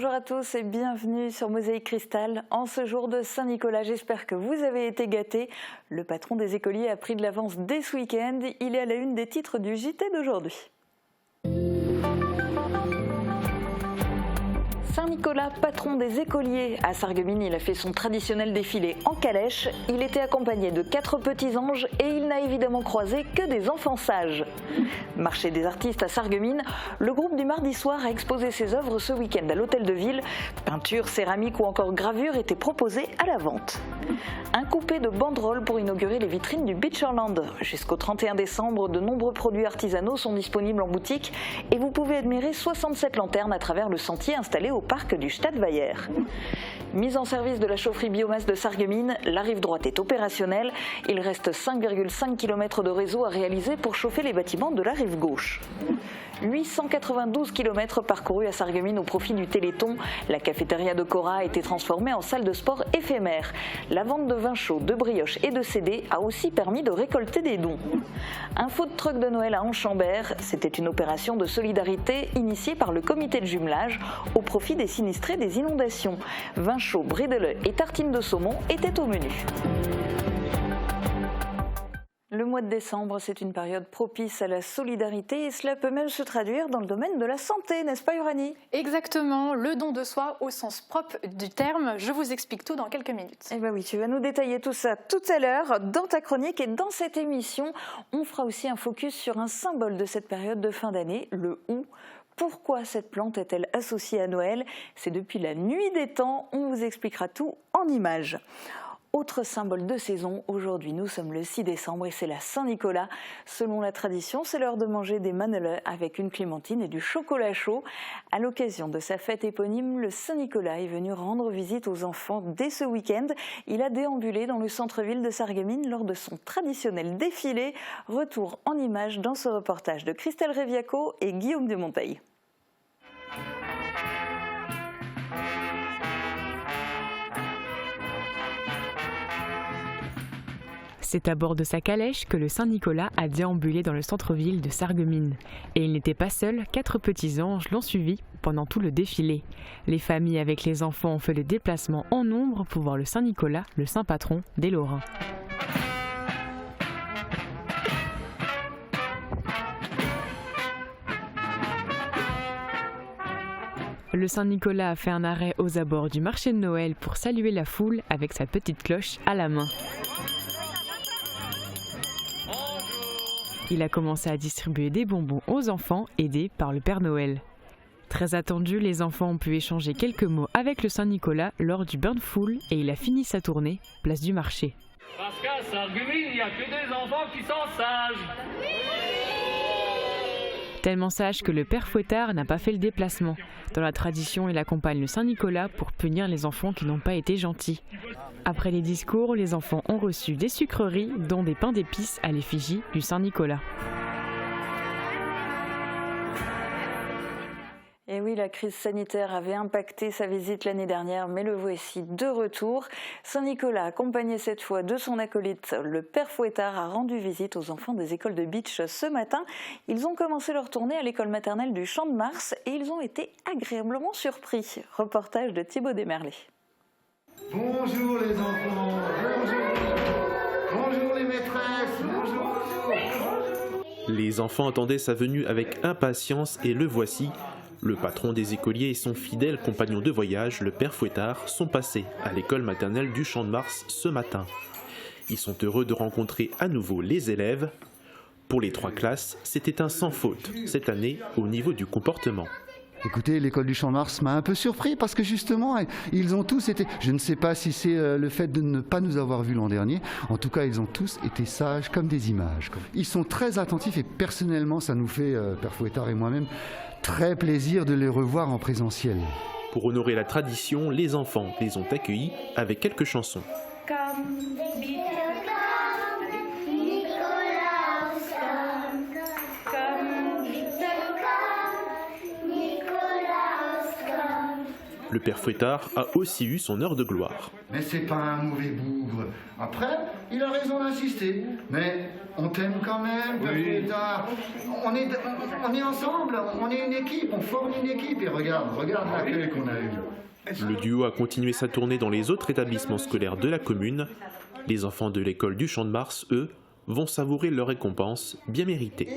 Bonjour à tous et bienvenue sur Mosaïque Cristal. En ce jour de Saint-Nicolas, j'espère que vous avez été gâtés. Le patron des écoliers a pris de l'avance dès ce week-end. Il est à la une des titres du JT d'aujourd'hui. Saint-Nicolas, patron des écoliers. À Sarreguemines, il a fait son traditionnel défilé en calèche. Il était accompagné de 4 petits anges et il n'a évidemment croisé que des enfants sages. Marché des artistes à Sarreguemines, le groupe du mardi soir a exposé ses œuvres ce week-end à l'hôtel de ville. Peinture, céramique ou encore gravure étaient proposées à la vente. Un coupé de banderoles pour inaugurer les vitrines du Beacherland. Jusqu'au 31 décembre, de nombreux produits artisanaux sont disponibles en boutique et vous pouvez admirer 67 lanternes à travers le sentier installé au parc du Stadtweiher. Mise en service de la chaufferie biomasse de Sarreguemines, la rive droite est opérationnelle. Il reste 5,5 km de réseau à réaliser pour chauffer les bâtiments de la rive gauche. 892 km parcourus à Sarreguemines au profit du Téléthon. La cafétéria de Cora a été transformée en salle de sport éphémère. La vente de vin chaud, de brioches et de CD a aussi permis de récolter des dons. Un food truck de Noël à Anchambert, c'était une opération de solidarité initiée par le comité de jumelage au profit des sinistrés des inondations. Vin chaud, bredele et tartines de saumon étaient au menu. Le mois de décembre, c'est une période propice à la solidarité et cela peut même se traduire dans le domaine de la santé, n'est-ce pas Uranie? Exactement, le don de soi au sens propre du terme. Je vous explique tout dans quelques minutes. Eh bien oui, tu vas nous détailler tout ça tout à l'heure dans ta chronique et dans cette émission, on fera aussi un focus sur un symbole de cette période de fin d'année, le hou. Pourquoi cette plante est-elle associée à Noël? C'est depuis la nuit des temps, on vous expliquera tout en images. Autre symbole de saison, aujourd'hui nous sommes le 6 décembre et c'est la Saint-Nicolas. Selon la tradition, c'est l'heure de manger des maneleux avec une clémentine et du chocolat chaud. À l'occasion de sa fête éponyme, le Saint-Nicolas est venu rendre visite aux enfants dès ce week-end. Il a déambulé dans le centre-ville de Sarreguemines lors de son traditionnel défilé. Retour en images dans ce reportage de Christelle Reviaco et Guillaume Desmonteil. C'est à bord de sa calèche que le Saint-Nicolas a déambulé dans le centre-ville de Sarreguemines. Et il n'était pas seul, 4 petits anges l'ont suivi pendant tout le défilé. Les familles avec les enfants ont fait le déplacement en nombre pour voir le Saint-Nicolas, le saint patron des Lorrains. Le Saint-Nicolas a fait un arrêt aux abords du marché de Noël pour saluer la foule avec sa petite cloche à la main. Il a commencé à distribuer des bonbons aux enfants, aidés par le Père Noël. Très attendu, les enfants ont pu échanger quelques mots avec le Saint-Nicolas lors du bain de foule et il a fini sa tournée, place du marché. Parce qu'à Sarreguemines, il n'y a que des enfants qui sont sages. Tellement sage que le Père Fouettard n'a pas fait le déplacement. Dans la tradition, il accompagne le Saint-Nicolas pour punir les enfants qui n'ont pas été gentils. Après les discours, les enfants ont reçu des sucreries, dont des pains d'épices à l'effigie du Saint-Nicolas. Et oui, la crise sanitaire avait impacté sa visite l'année dernière, mais le voici de retour. Saint-Nicolas, accompagné cette fois de son acolyte, le Père Fouettard, a rendu visite aux enfants des écoles de Beach ce matin. Ils ont commencé leur tournée à l'école maternelle du Champ de Mars et ils ont été agréablement surpris. Reportage de Thibaut Desmerlet. Bonjour les enfants, bonjour les maîtresses, bonjour. Les enfants attendaient sa venue avec impatience et le voici. Le patron des écoliers et son fidèle compagnon de voyage, le Père Fouettard, sont passés à l'école maternelle du Champ de Mars ce matin. Ils sont heureux de rencontrer à nouveau les élèves. Pour les 3 classes, c'était un sans faute cette année au niveau du comportement. Écoutez, l'école du Champ de Mars m'a un peu surpris parce que justement, ils ont tous été... Je ne sais pas si c'est le fait de ne pas nous avoir vus l'an dernier. En tout cas, ils ont tous été sages comme des images. Ils sont très attentifs et personnellement, ça nous fait, Père Fouettard et moi-même, très plaisir de les revoir en présentiel. Pour honorer la tradition, les enfants les ont accueillis avec quelques chansons. Le Père Fouettard a aussi eu son heure de gloire. Mais c'est pas un mauvais bougre. Après, il a raison d'insister. Mais on t'aime quand même, Père Fouettard. On est ensemble, on est une équipe, on forme une équipe. Et regarde l'accueil qu'on a eu. Le duo a continué sa tournée dans les autres établissements scolaires de la commune. Les enfants de l'école du Champ de Mars, eux, vont savourer leur récompense bien méritée.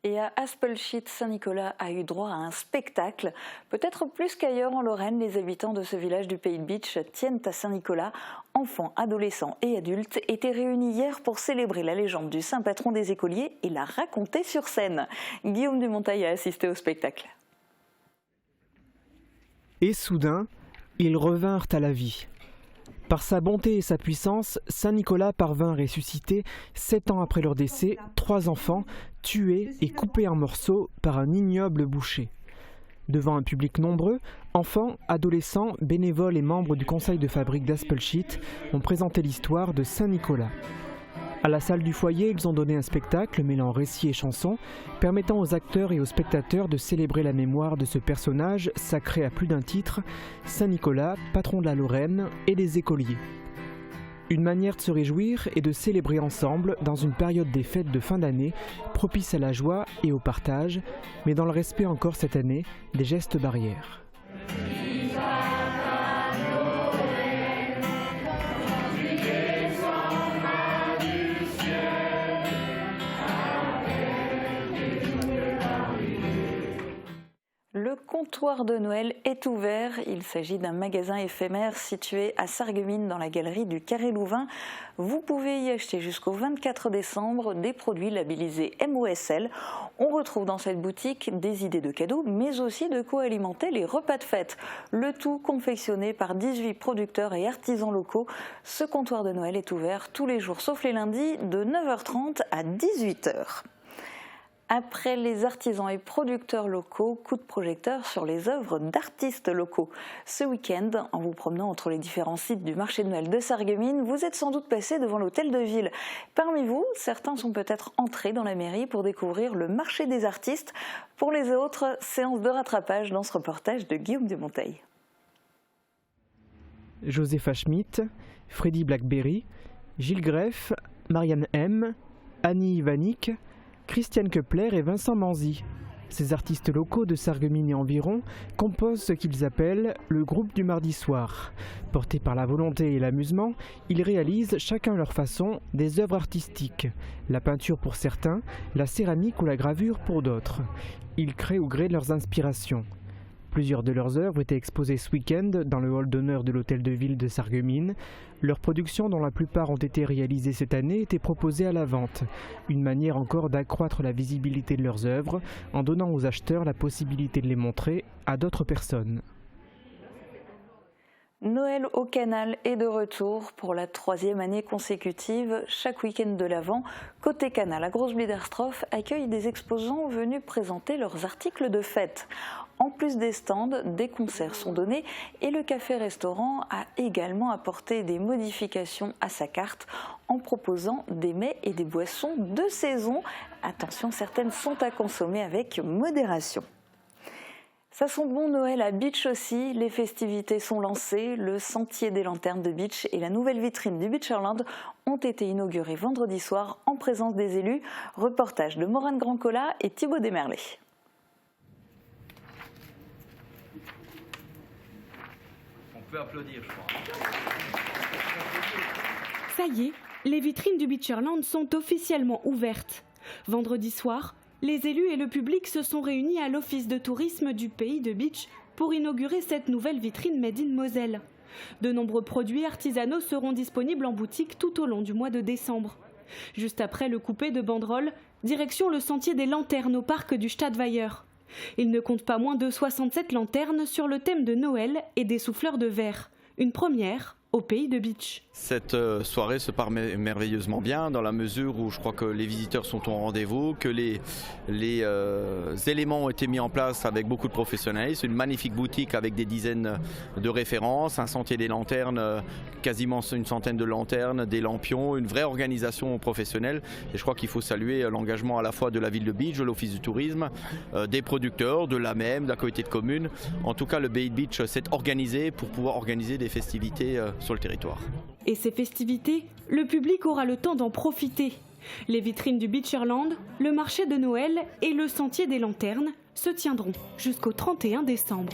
Et à Aspelshit, Saint-Nicolas a eu droit à un spectacle. Peut-être plus qu'ailleurs en Lorraine, les habitants de ce village du Pays de Bitche tiennent à Saint-Nicolas. Enfants, adolescents et adultes étaient réunis hier pour célébrer la légende du saint patron des écoliers et la raconter sur scène. Guillaume Dumontail a assisté au spectacle. Et soudain, ils revinrent à la vie. Par sa bonté et sa puissance, Saint-Nicolas parvint à ressusciter, 7 ans après leur décès, 3 enfants tués et coupés en morceaux par un ignoble boucher. Devant un public nombreux, enfants, adolescents, bénévoles et membres du conseil de fabrique d'Aspelshit ont présenté l'histoire de Saint-Nicolas. À la salle du foyer, ils ont donné un spectacle mêlant récits et chansons, permettant aux acteurs et aux spectateurs de célébrer la mémoire de ce personnage sacré à plus d'un titre, Saint-Nicolas, patron de la Lorraine et des écoliers. Une manière de se réjouir et de célébrer ensemble dans une période des fêtes de fin d'année, propice à la joie et au partage, mais dans le respect encore cette année des gestes barrières. Le comptoir de Noël est ouvert. Il s'agit d'un magasin éphémère situé à Sarreguemines dans la galerie du Carré Louvain. Vous pouvez y acheter jusqu'au 24 décembre des produits labellisés MOSL. On retrouve dans cette boutique des idées de cadeaux, mais aussi de quoi alimenter les repas de fête. Le tout confectionné par 18 producteurs et artisans locaux. Ce comptoir de Noël est ouvert tous les jours, sauf les lundis, de 9h30 à 18h. Après les artisans et producteurs locaux, coup de projecteur sur les œuvres d'artistes locaux. Ce week-end, en vous promenant entre les différents sites du marché de Noël de Sarreguemines, vous êtes sans doute passé devant l'hôtel de ville. Parmi vous, certains sont peut-être entrés dans la mairie pour découvrir le marché des artistes. Pour les autres, séance de rattrapage dans ce reportage de Guillaume Dumontail. Josepha Schmidt, Freddy Blackberry, Gilles Greff, Marianne M, Annie Ivanik, Christiane Kepler et Vincent Manzi. Ces artistes locaux de Sarreguemines et environ composent ce qu'ils appellent le groupe du mardi soir. Portés par la volonté et l'amusement, ils réalisent chacun leur façon des œuvres artistiques. La peinture pour certains, la céramique ou la gravure pour d'autres. Ils créent au gré de leurs inspirations. Plusieurs de leurs œuvres étaient exposées ce week-end dans le hall d'honneur de l'hôtel de ville de Sarreguemines. Leurs productions, dont la plupart ont été réalisées cette année, étaient proposées à la vente. Une manière encore d'accroître la visibilité de leurs œuvres en donnant aux acheteurs la possibilité de les montrer à d'autres personnes. Noël au Canal est de retour pour la 3e année consécutive. Chaque week-end de l'Avent, côté Canal, la Grosse Bliederstroff accueille des exposants venus présenter leurs articles de fête. En plus des stands, des concerts sont donnés et le café-restaurant a également apporté des modifications à sa carte en proposant des mets et des boissons de saison. Attention, certaines sont à consommer avec modération. Ça sent bon Noël à Bitche aussi, les festivités sont lancées, le sentier des lanternes de Bitche et la nouvelle vitrine du Bitcherland ont été inaugurés vendredi soir en présence des élus. Reportage de Morane Grandcola et Thibaut Desmerlet. On peut applaudir, je crois. Ça y est, les vitrines du Bitcherland sont officiellement ouvertes. Vendredi soir, les élus et le public se sont réunis à l'office de tourisme du Pays de Bitche pour inaugurer cette nouvelle vitrine Made in Moselle. De nombreux produits artisanaux seront disponibles en boutique tout au long du mois de décembre. Juste après le coupé de banderoles, direction le sentier des lanternes au parc du Stadtweiher. Il ne compte pas moins de 67 lanternes sur le thème de Noël et des souffleurs de verre. Une première au Pays de Bitche. Cette soirée se part merveilleusement bien dans la mesure où je crois que les visiteurs sont au rendez-vous, que les éléments ont été mis en place avec beaucoup de professionnalisme. C'est une magnifique boutique avec des dizaines de références, un sentier des lanternes, quasiment une centaine de lanternes, des lampions, une vraie organisation professionnelle. Et je crois qu'il faut saluer l'engagement à la fois de la ville de Bitche, de l'office du tourisme, des producteurs, de l'AMEM, de la communauté de communes. En tout cas, le Pays de Bitche s'est organisé pour pouvoir organiser des festivités sur le territoire. Et ces festivités, le public aura le temps d'en profiter. Les vitrines du Beacherland, le marché de Noël et le sentier des lanternes se tiendront jusqu'au 31 décembre.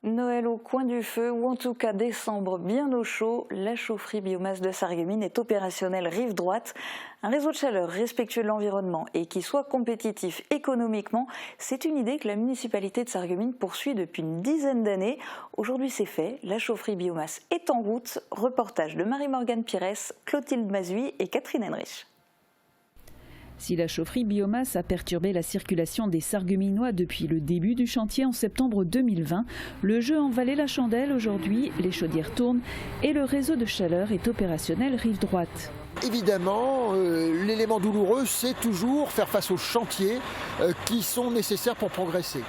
Noël au coin du feu, ou en tout cas décembre bien au chaud, la chaufferie biomasse de Sarreguemines est opérationnelle rive droite. Un réseau de chaleur respectueux de l'environnement et qui soit compétitif économiquement, c'est une idée que la municipalité de Sarreguemines poursuit depuis une dizaine d'années. Aujourd'hui c'est fait, la chaufferie biomasse est en route. Reportage de Marie-Morgane Pires, Clotilde Mazui et Catherine Henrich. Si la chaufferie biomasse a perturbé la circulation des Sarregueminois depuis le début du chantier en septembre 2020, le jeu en valait la chandelle aujourd'hui, les chaudières tournent et le réseau de chaleur est opérationnel rive droite. Évidemment, l'élément douloureux, c'est toujours faire face aux chantiers qui sont nécessaires pour progresser.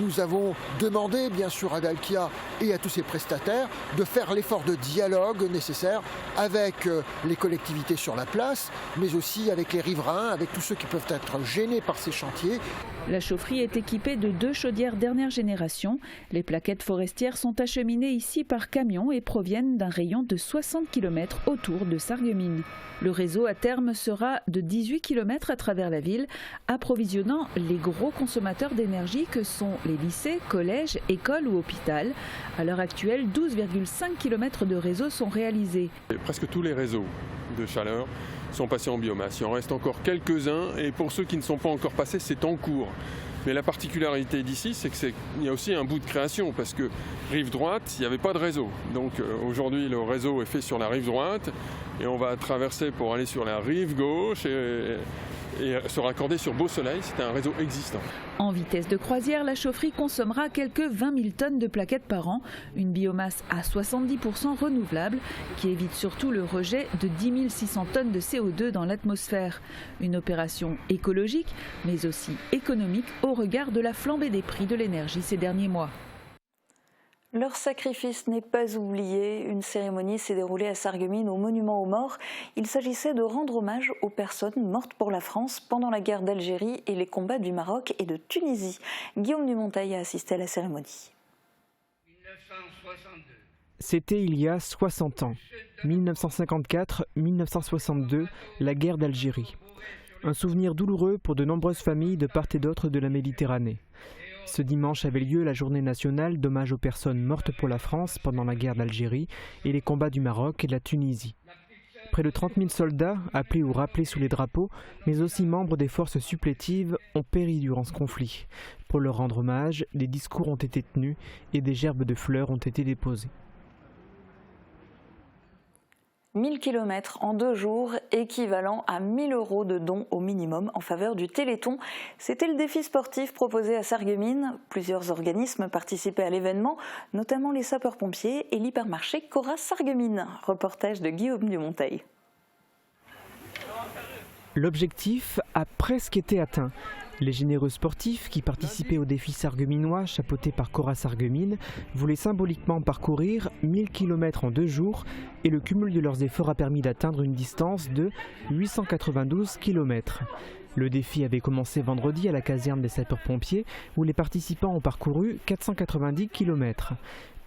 Nous avons demandé, bien sûr, à Dalkia et à tous ses prestataires de faire l'effort de dialogue nécessaire avec les collectivités sur la place, mais aussi avec les riverains, avec tous ceux qui peuvent être gênés par ces chantiers. La chaufferie est équipée de 2 chaudières dernière génération. Les plaquettes forestières sont acheminées ici par camion et proviennent d'un rayon de 60 km autour de Sarreguemines. Le réseau à terme sera de 18 km à travers la ville, approvisionnant les gros consommateurs d'énergie que sont les lycées, collèges, écoles ou hôpitaux. À l'heure actuelle, 12,5 km de réseau sont réalisés. Presque tous les réseaux de chaleur sont passés en biomasse. Il en reste encore quelques-uns et pour ceux qui ne sont pas encore passés, c'est en cours. Mais la particularité d'ici, c'est qu'il y a aussi un bout de création parce que rive droite, il n'y avait pas de réseau. Donc aujourd'hui, le réseau est fait sur la rive droite et on va traverser pour aller sur la rive gauche et se raccorder sur Beau Soleil. C'est un réseau existant. En vitesse de croisière, la chaufferie consommera quelques 20 000 tonnes de plaquettes par an, une biomasse à 70% renouvelable qui évite surtout le rejet de 10 600 tonnes de CO2 dans l'atmosphère. Une opération écologique mais aussi économique au regard de la flambée des prix de l'énergie ces derniers mois. Leur sacrifice n'est pas oublié. Une cérémonie s'est déroulée à Sarreguemines au Monument aux Morts. Il s'agissait de rendre hommage aux personnes mortes pour la France pendant la guerre d'Algérie et les combats du Maroc et de Tunisie. Guillaume Dumontail a assisté à la cérémonie. 1962. C'était il y a 60 ans, 1954-1962, la guerre d'Algérie. Un souvenir douloureux pour de nombreuses familles de part et d'autre de la Méditerranée. Ce dimanche avait lieu la journée nationale d'hommage aux personnes mortes pour la France pendant la guerre d'Algérie et les combats du Maroc et de la Tunisie. Près de 30 000 soldats, appelés ou rappelés sous les drapeaux, mais aussi membres des forces supplétives, ont péri durant ce conflit. Pour leur rendre hommage, des discours ont été tenus et des gerbes de fleurs ont été déposées. 1000 km en 2 jours, équivalent à 1 000 € de dons au minimum en faveur du Téléthon. C'était le défi sportif proposé à Sarreguemines. Plusieurs organismes participaient à l'événement, notamment les sapeurs-pompiers et l'hypermarché Cora Sarreguemines. Reportage de Guillaume Dumontail. L'objectif a presque été atteint. Les généreux sportifs qui participaient au défi sarregueminois chapeauté par Cora Sarreguemines voulaient symboliquement parcourir 1000 km en 2 jours et le cumul de leurs efforts a permis d'atteindre une distance de 892 km. Le défi avait commencé vendredi à la caserne des sapeurs-pompiers où les participants ont parcouru 490 km.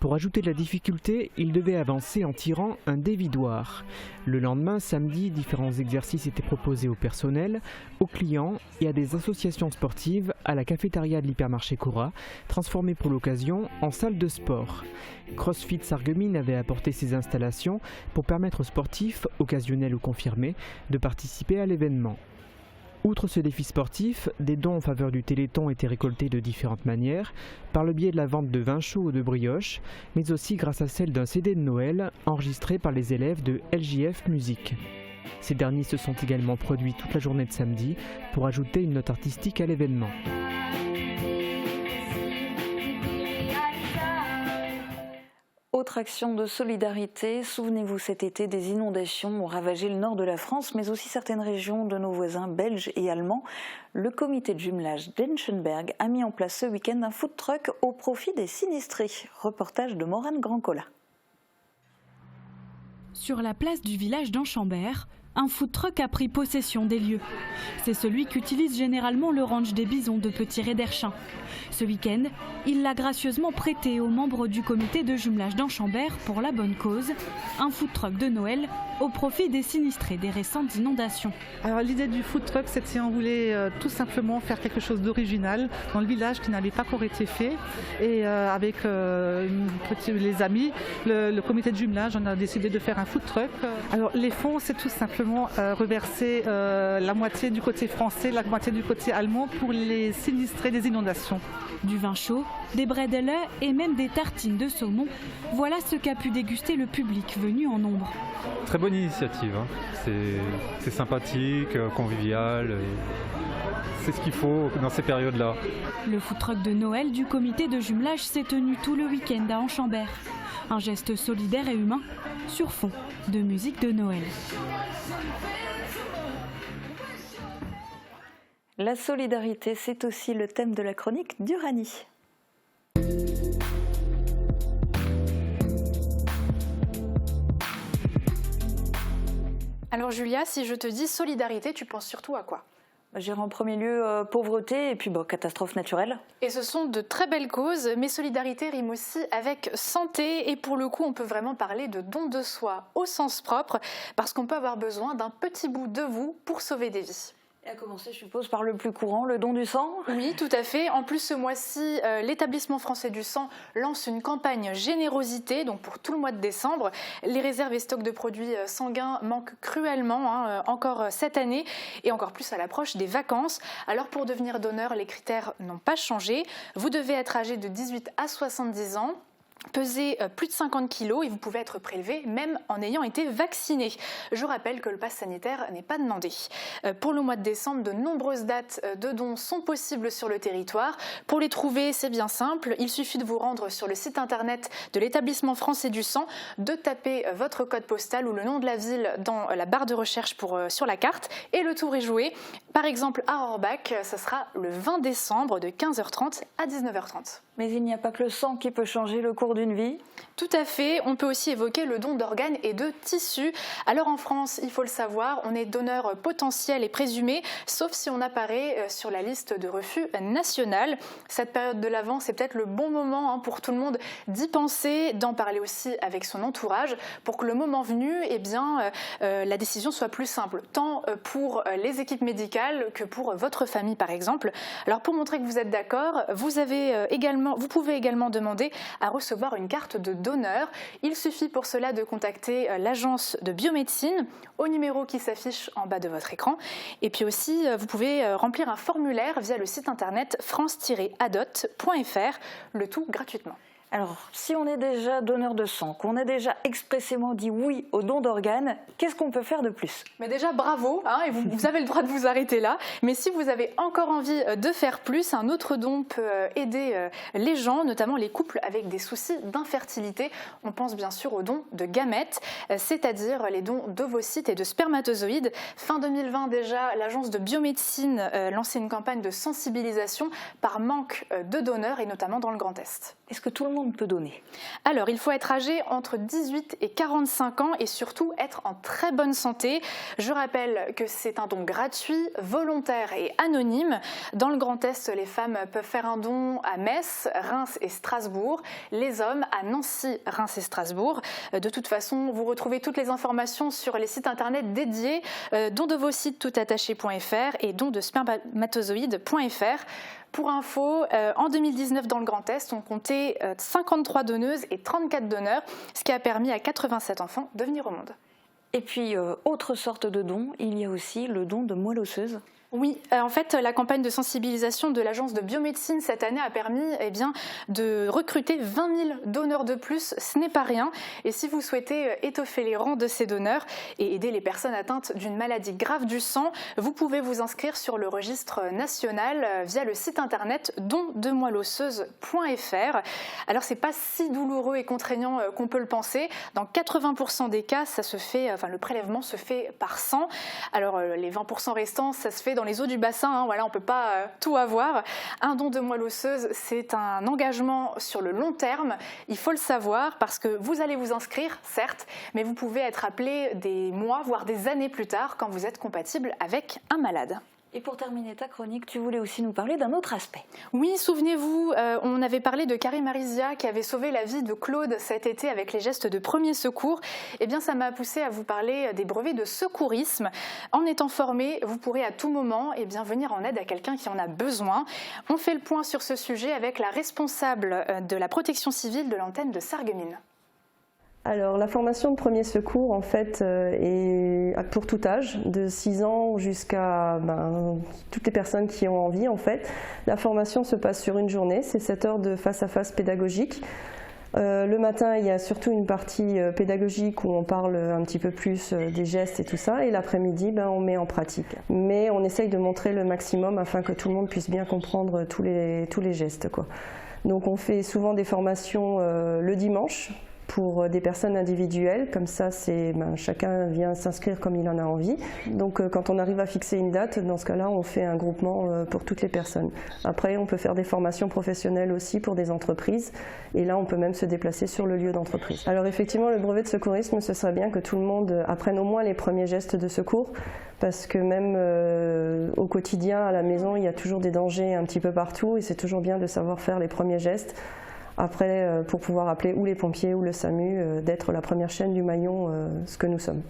Pour ajouter de la difficulté, ils devaient avancer en tirant un dévidoir. Le lendemain, samedi, différents exercices étaient proposés au personnel, aux clients et à des associations sportives à la cafétéria de l'hypermarché Cora, transformée pour l'occasion en salle de sport. CrossFit Sarreguemines avait apporté ses installations pour permettre aux sportifs, occasionnels ou confirmés, de participer à l'événement. Outre ce défi sportif, des dons en faveur du Téléthon étaient récoltés de différentes manières, par le biais de la vente de vin chaud ou de brioches, mais aussi grâce à celle d'un CD de Noël enregistré par les élèves de LJF Musique. Ces derniers se sont également produits toute la journée de samedi pour ajouter une note artistique à l'événement. Autre action de solidarité, souvenez-vous cet été, des inondations ont ravagé le nord de la France, mais aussi certaines régions de nos voisins belges et allemands. Le comité de jumelage d'Enchenberg a mis en place ce week-end un food truck au profit des sinistrés. Reportage de Morane Grandcola. Sur la place du village d'Enchenberg, un food truck a pris possession des lieux. C'est celui qu'utilise généralement le ranch des Bisons de Petit-Réderchin. Ce week-end, il l'a gracieusement prêté aux membres du comité de jumelage d'Anchambert pour la bonne cause, un food truck de Noël au profit des sinistrés des récentes inondations. Alors l'idée du food truck, c'est qu'on voulait tout simplement faire quelque chose d'original dans le village qui n'avait pas encore été fait. Et avec les amis, le comité de jumelage, on a décidé de faire un food truck. Alors les fonds, c'est tout simplement reverser la moitié du côté français, la moitié du côté allemand pour les sinistrés des inondations. Du vin chaud, des bredele et même des tartines de saumon, voilà ce qu'a pu déguster le public venu en nombre. Très bonne initiative, hein. C'est sympathique, convivial, c'est ce qu'il faut dans ces périodes-là. Le food truck de Noël du comité de jumelage s'est tenu tout le week-end à Anchambert. Un geste solidaire et humain sur fond de musique de Noël. La solidarité, c'est aussi le thème de la chronique d'Uranie. Alors Julia, si je te dis solidarité, tu penses surtout à quoi ? J'irai en premier lieu pauvreté et puis catastrophe naturelle. Et ce sont de très belles causes, mais solidarité rime aussi avec santé. Et pour le coup, on peut vraiment parler de don de soi au sens propre, parce qu'on peut avoir besoin d'un petit bout de vous pour sauver des vies. Et à commencer, je suppose, par le plus courant, le don du sang. Oui, tout à fait. En plus, ce mois-ci, l'Établissement français du sang lance une campagne générosité, donc pour tout le mois de décembre. Les réserves et stocks de produits sanguins manquent cruellement, encore cette année, et encore plus à l'approche des vacances. Alors pour devenir donneur, les critères n'ont pas changé. Vous devez être âgé de 18 à 70 ans. Peser plus de 50 kg et vous pouvez être prélevé même en ayant été vacciné. Je rappelle que le pass sanitaire n'est pas demandé. Pour le mois de décembre, de nombreuses dates de dons sont possibles sur le territoire. Pour les trouver, c'est bien simple. Il suffit de vous rendre sur le site internet de l'Établissement français du sang, de taper votre code postal ou le nom de la ville dans la barre de recherche sur la carte et le tour est joué. Par exemple, à Orbach, ce sera le 20 décembre de 15h30 à 19h30. Mais il n'y a pas que le sang qui peut changer le cours d'une vie. Tout à fait, on peut aussi évoquer le don d'organes et de tissus. Alors en France, il faut le savoir, on est donneur potentiel et présumé, sauf si on apparaît sur la liste de refus nationale. Cette période de l'Avent, c'est peut-être le bon moment pour tout le monde d'y penser, d'en parler aussi avec son entourage, pour que le moment venu, la décision soit plus simple, tant pour les équipes médicales que pour votre famille par exemple. Alors pour montrer que vous êtes d'accord, vous pouvez également demander à recevoir une carte de donneur. Il suffit pour cela de contacter l'agence de biomédecine au numéro qui s'affiche en bas de votre écran. Et puis aussi, vous pouvez remplir un formulaire via le site internet france-adot.fr, le tout gratuitement. Alors, si on est déjà donneur de sang, qu'on a déjà expressément dit oui au don d'organes, qu'est-ce qu'on peut faire de plus ? Mais déjà, bravo, et vous avez le droit de vous arrêter là. Mais si vous avez encore envie de faire plus, un autre don peut aider les gens, notamment les couples avec des soucis d'infertilité. On pense bien sûr aux dons de gamètes, c'est-à-dire les dons d'ovocytes et de spermatozoïdes. Fin 2020 déjà, l'agence de biomédecine lançait une campagne de sensibilisation par manque de donneurs, et notamment dans le Grand Est. Est-ce que tout le monde peut donner ? Alors, il faut être âgé entre 18 et 45 ans et surtout être en très bonne santé. Je rappelle que c'est un don gratuit, volontaire et anonyme. Dans le Grand Est, les femmes peuvent faire un don à Metz, Reims et Strasbourg. Les hommes à Nancy, Reims et Strasbourg. De toute façon, vous retrouvez toutes les informations sur les sites internet dédiés, dondevocytes.fr et dondespermatozoïdes.fr. Pour info, en 2019 dans le Grand Est, on comptait 53 donneuses et 34 donneurs, ce qui a permis à 87 enfants de venir au monde. Et puis, autre sorte de don, il y a aussi le don de moelle osseuse. Oui, en fait, la campagne de sensibilisation de l'agence de biomédecine cette année a permis de recruter 20 000 donneurs de plus. Ce n'est pas rien. Et si vous souhaitez étoffer les rangs de ces donneurs et aider les personnes atteintes d'une maladie grave du sang, vous pouvez vous inscrire sur le registre national via le site internet dondemoelleosseuse.fr. Alors, c'est pas si douloureux et contraignant qu'on peut le penser. Dans 80% des cas, le prélèvement se fait par sang. Alors, les 20% restants, ça se fait dans les eaux du bassin, hein, voilà, on ne peut pas tout avoir. Un don de moelle osseuse, c'est un engagement sur le long terme, il faut le savoir, parce que vous allez vous inscrire, certes, mais vous pouvez être appelé des mois, voire des années plus tard, quand vous êtes compatible avec un malade. Et pour terminer ta chronique, tu voulais aussi nous parler d'un autre aspect. Oui, souvenez-vous, on avait parlé de Karim Arisia qui avait sauvé la vie de Claude cet été avec les gestes de premier secours. Eh bien, ça m'a poussé à vous parler des brevets de secourisme. En étant formé, vous pourrez à tout moment venir en aide à quelqu'un qui en a besoin. On fait le point sur ce sujet avec la responsable de la protection civile de l'antenne de Sarreguemines. Alors la formation de premier secours en fait est pour tout âge, de 6 ans jusqu'à toutes les personnes qui ont envie en fait. La formation se passe sur une journée, c'est 7 heures de face-à-face pédagogique. Le matin il y a surtout une partie pédagogique où on parle un petit peu plus des gestes et tout ça, et l'après-midi on met en pratique. Mais on essaye de montrer le maximum afin que tout le monde puisse bien comprendre tous les gestes, quoi. Donc on fait souvent des formations le dimanche, pour des personnes individuelles, comme ça chacun vient s'inscrire comme il en a envie. Donc quand on arrive à fixer une date, dans ce cas-là on fait un groupement pour toutes les personnes. Après on peut faire des formations professionnelles aussi pour des entreprises, et là on peut même se déplacer sur le lieu d'entreprise. Alors effectivement le brevet de secourisme, ce serait bien que tout le monde apprenne au moins les premiers gestes de secours, parce que même au quotidien, à la maison, il y a toujours des dangers un petit peu partout, et c'est toujours bien de savoir faire les premiers gestes. Après, pour pouvoir appeler ou les pompiers ou le SAMU, d'être la première chaîne du maillon, ce que nous sommes.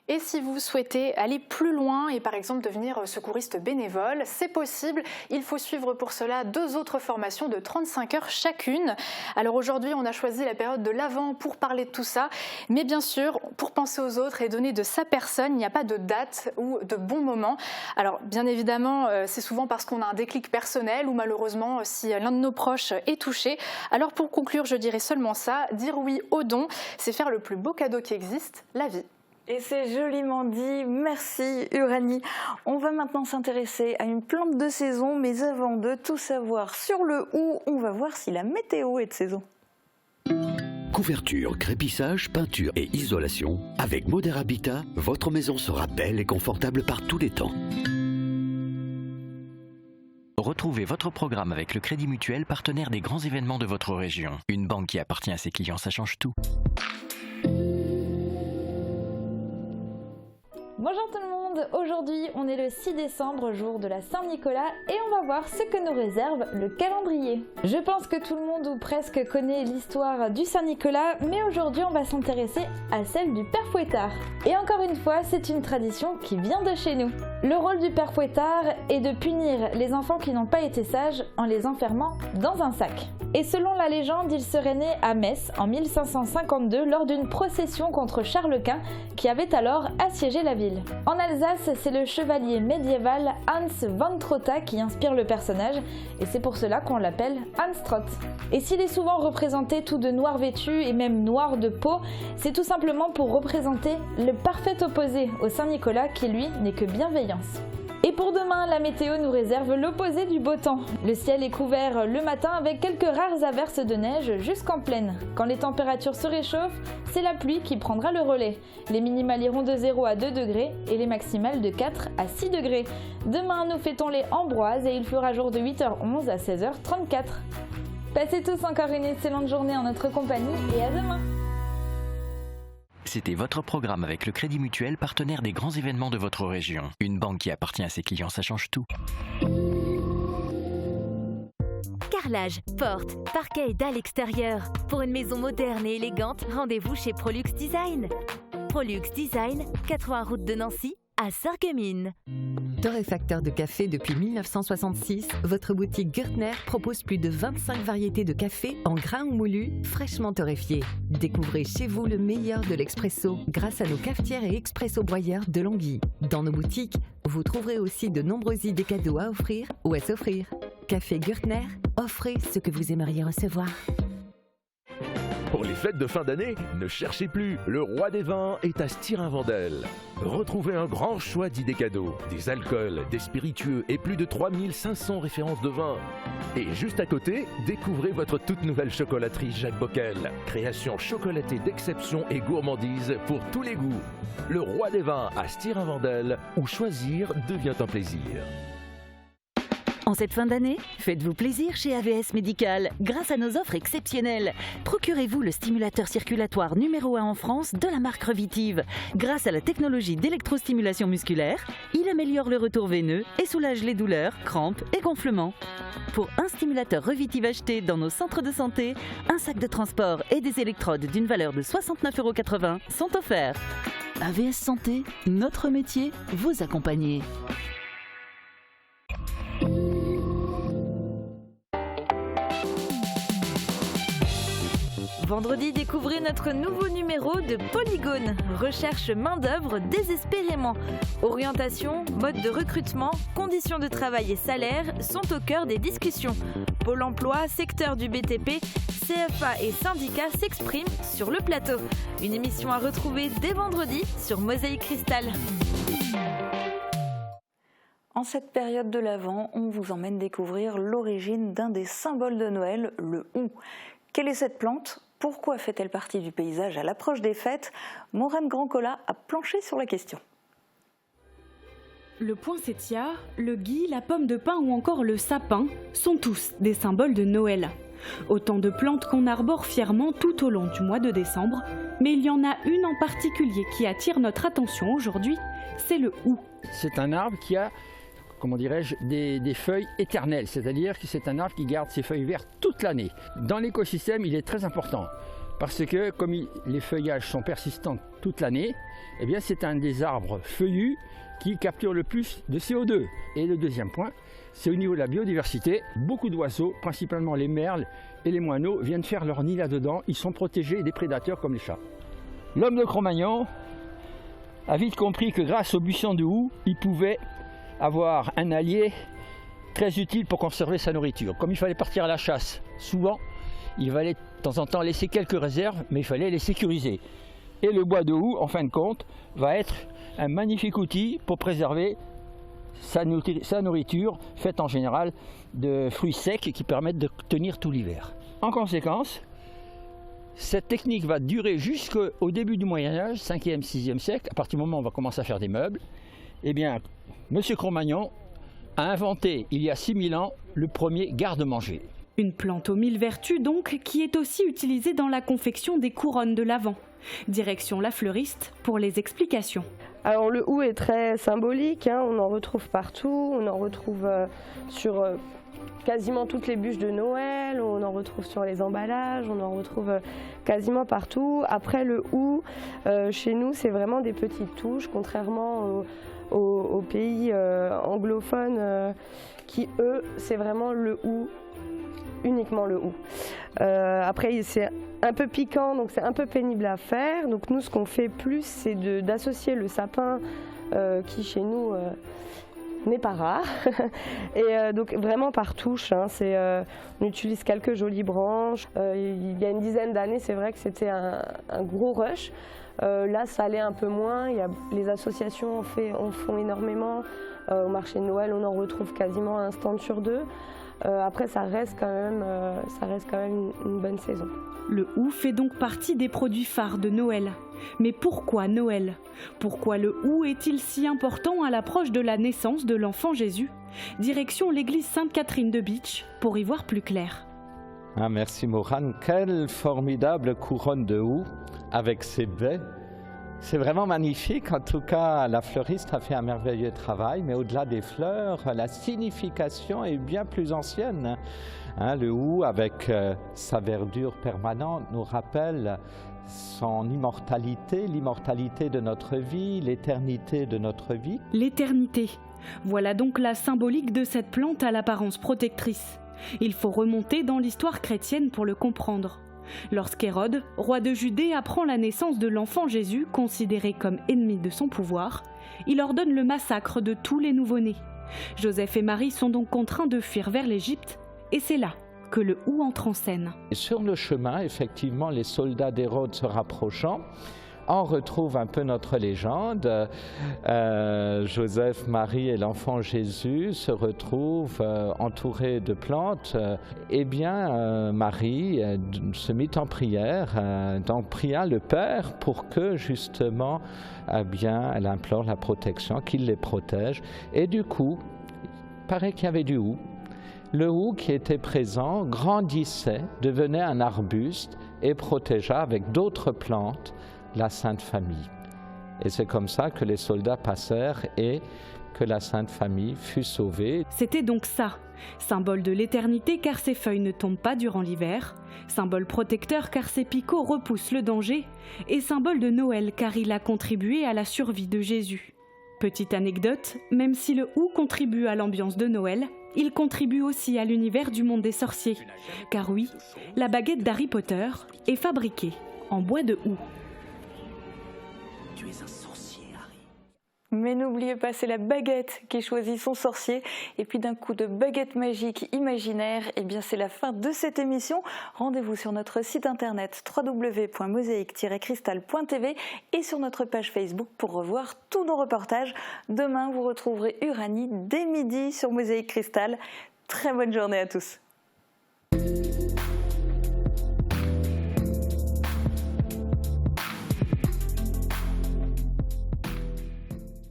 Et si vous souhaitez aller plus loin et par exemple devenir secouriste bénévole, c'est possible. Il faut suivre pour cela 2 autres formations de 35 heures chacune. Alors aujourd'hui, on a choisi la période de l'Avent pour parler de tout ça. Mais bien sûr, pour penser aux autres et donner de sa personne, il n'y a pas de date ou de bon moment. Alors bien évidemment, c'est souvent parce qu'on a un déclic personnel ou malheureusement si l'un de nos proches est touché. Alors pour conclure, je dirais seulement ça, dire oui au don, c'est faire le plus beau cadeau qui existe, la vie. Et c'est joliment dit, merci Uranie. On va maintenant s'intéresser à une plante de saison, mais avant de tout savoir sur le où, on va voir si la météo est de saison. Couverture, crépissage, peinture et isolation. Avec Modern Habitat, votre maison sera belle et confortable par tous les temps. Retrouvez votre programme avec le Crédit Mutuel, partenaire des grands événements de votre région. Une banque qui appartient à ses clients, ça change tout. Bonjour tout le monde, aujourd'hui on est le 6 décembre, jour de la Saint-Nicolas, et on va voir ce que nous réserve le calendrier. Je pense que tout le monde ou presque connaît l'histoire du Saint-Nicolas, mais aujourd'hui on va s'intéresser à celle du Père Fouettard. Et encore une fois, c'est une tradition qui vient de chez nous. Le rôle du Père Fouettard est de punir les enfants qui n'ont pas été sages en les enfermant dans un sac. Et selon la légende, il serait né à Metz en 1552 lors d'une procession contre Charles Quint qui avait alors assiégé la ville. En Alsace, c'est le chevalier médiéval Hans von Trotta qui inspire le personnage, et c'est pour cela qu'on l'appelle Hans Trott. Et s'il est souvent représenté tout de noir vêtu et même noir de peau, c'est tout simplement pour représenter le parfait opposé au Saint-Nicolas qui lui n'est que bienveillance. Et pour demain, la météo nous réserve l'opposé du beau temps. Le ciel est couvert le matin avec quelques rares averses de neige jusqu'en plaine. Quand les températures se réchauffent, c'est la pluie qui prendra le relais. Les minimales iront de 0 à 2 degrés et les maximales de 4 à 6 degrés. Demain, nous fêtons les Ambroises et il fera jour de 8h11 à 16h34. Passez tous encore une excellente journée en notre compagnie et à demain. C'était votre programme avec le Crédit Mutuel, partenaire des grands événements de votre région. Une banque qui appartient à ses clients, ça change tout. Carrelage, porte, parquet et dalles extérieures. Pour une maison moderne et élégante, rendez-vous chez Prolux Design. Prolux Design, 80 route de Nancy, à Sarreguemines. Torréfacteur de café depuis 1966, votre boutique Gürtner propose plus de 25 variétés de café en grains ou moulus, fraîchement torréfiés. Découvrez chez vous le meilleur de l'expresso grâce à nos cafetières et expresso broyeurs de Longwy. Dans nos boutiques, vous trouverez aussi de nombreuses idées cadeaux à offrir ou à s'offrir. Café Gürtner, offrez ce que vous aimeriez recevoir. Pour les fêtes de fin d'année, ne cherchez plus, le roi des vins est à Stirin-Vendel. Retrouvez un grand choix d'idées cadeaux, des alcools, des spiritueux et plus de 3500 références de vins. Et juste à côté, découvrez votre toute nouvelle chocolaterie Jacques Bockel. Création chocolatée d'exception et gourmandise pour tous les goûts. Le roi des vins à Stirin-Vendel, où choisir devient un plaisir. En cette fin d'année, faites-vous plaisir chez AVS Médical grâce à nos offres exceptionnelles. Procurez-vous le stimulateur circulatoire numéro 1 en France de la marque Revitive. Grâce à la technologie d'électrostimulation musculaire, il améliore le retour veineux et soulage les douleurs, crampes et gonflements. Pour un stimulateur Revitive acheté dans nos centres de santé, un sac de transport et des électrodes d'une valeur de 69,80 € sont offerts. AVS Santé, notre métier, vous accompagner. Vendredi, découvrez notre nouveau numéro de Polygone. Recherche main-d'œuvre désespérément. Orientation, mode de recrutement, conditions de travail et salaire sont au cœur des discussions. Pôle emploi, secteur du BTP, CFA et syndicats s'expriment sur le plateau. Une émission à retrouver dès vendredi sur Mosaïque Cristal. En cette période de l'Avent, on vous emmène découvrir l'origine d'un des symboles de Noël, le hou. Quelle est cette plante ? Pourquoi fait-elle partie du paysage à l'approche des fêtes ? Maureen Grandcola a planché sur la question. Le poinsettia, le gui, la pomme de pin ou encore le sapin sont tous des symboles de Noël. Autant de plantes qu'on arbore fièrement tout au long du mois de décembre, mais il y en a une en particulier qui attire notre attention aujourd'hui, c'est le hou. C'est un arbre qui a, comment dirais-je, des feuilles éternelles, c'est-à-dire que c'est un arbre qui garde ses feuilles vertes toute l'année. Dans l'écosystème, il est très important parce que comme les feuillages sont persistants toute l'année, eh bien c'est un des arbres feuillus qui capture le plus de CO2. Et le deuxième point, c'est au niveau de la biodiversité. Beaucoup d'oiseaux, principalement les merles et les moineaux, viennent faire leur nid là-dedans. Ils sont protégés des prédateurs comme les chats. L'homme de Cro-Magnon a vite compris que grâce au buisson de houx, il pouvait avoir un allié très utile pour conserver sa nourriture. Comme il fallait partir à la chasse, souvent, il fallait de temps en temps laisser quelques réserves, mais il fallait les sécuriser. Et le bois de houx, en fin de compte, va être un magnifique outil pour préserver sa nourriture, faite en général de fruits secs qui permettent de tenir tout l'hiver. En conséquence, cette technique va durer jusqu'au début du Moyen-Âge, 5e, 6e siècle. À partir du moment où on va commencer à faire des meubles, eh bien, M. Cro-Magnon a inventé, il y a 6000 ans, le premier garde-manger. Une plante aux 1000 vertus donc, qui est aussi utilisée dans la confection des couronnes de l'Avent. Direction la fleuriste pour les explications. Alors le hou est très symbolique, on en retrouve partout, on en retrouve sur quasiment toutes les bûches de Noël, on en retrouve sur les emballages, on en retrouve quasiment partout. Après le hou, chez nous c'est vraiment des petites touches, contrairement aux pays anglophones qui eux c'est vraiment le hou, uniquement le hou. Après c'est un peu piquant, donc c'est un peu pénible à faire. Donc nous ce qu'on fait plus c'est d'associer le sapin qui chez nous n'est pas rare. Et donc vraiment par touche, on utilise quelques jolies branches. Il y a une dizaine d'années c'est vrai que c'était un gros rush. Là ça allait un peu moins, les associations en font énormément. Au marché de Noël on en retrouve quasiment un stand sur deux. Après ça reste quand même une bonne saison. Le hou fait donc partie des produits phares de Noël. Mais pourquoi Noël ? Pourquoi le hou est-il si important à l'approche de la naissance de l'enfant Jésus ? Direction l'église Sainte-Catherine de Bitche pour y voir plus clair. Ah, merci Maureen, quelle formidable couronne de hou avec ses baies. C'est vraiment magnifique, en tout cas la fleuriste a fait un merveilleux travail, mais au-delà des fleurs, la signification est bien plus ancienne. Le hou, avec sa verdure permanente, nous rappelle son immortalité, l'immortalité de notre vie, l'éternité de notre vie. L'éternité, voilà donc la symbolique de cette plante à l'apparence protectrice. Il faut remonter dans l'histoire chrétienne pour le comprendre. Lorsqu'Hérode, roi de Judée, apprend la naissance de l'enfant Jésus, considéré comme ennemi de son pouvoir, il ordonne le massacre de tous les nouveau-nés. Joseph et Marie sont donc contraints de fuir vers l'Égypte, et c'est là que le hou entre en scène. Et sur le chemin, effectivement, les soldats d'Hérode se rapprochant, on retrouve un peu notre légende. Joseph, Marie et l'enfant Jésus se retrouvent entourés de plantes. Eh bien, Marie se mit en prière, donc pria le Père pour que justement, bien, elle implore la protection, qu'il les protège. Et du coup, il paraît qu'il y avait du hou. Le hou qui était présent grandissait, devenait un arbuste et protégea avec d'autres plantes la Sainte Famille. Et c'est comme ça que les soldats passèrent et que la Sainte Famille fut sauvée. C'était donc ça, symbole de l'éternité car ses feuilles ne tombent pas durant l'hiver, symbole protecteur car ses picots repoussent le danger, et symbole de Noël car il a contribué à la survie de Jésus. Petite anecdote, même si le hou contribue à l'ambiance de Noël, il contribue aussi à l'univers du monde des sorciers. Car oui, la baguette d'Harry Potter est fabriquée en bois de hou. Tu es un sorcier, Harry. Mais n'oubliez pas, c'est la baguette qui choisit son sorcier. Et puis d'un coup de baguette magique imaginaire, eh bien c'est la fin de cette émission. Rendez-vous sur notre site internet www.mosaïque-cristal.tv et sur notre page Facebook pour revoir tous nos reportages. Demain, vous retrouverez Uranie dès midi sur Mosaïque Cristal. Très bonne journée à tous.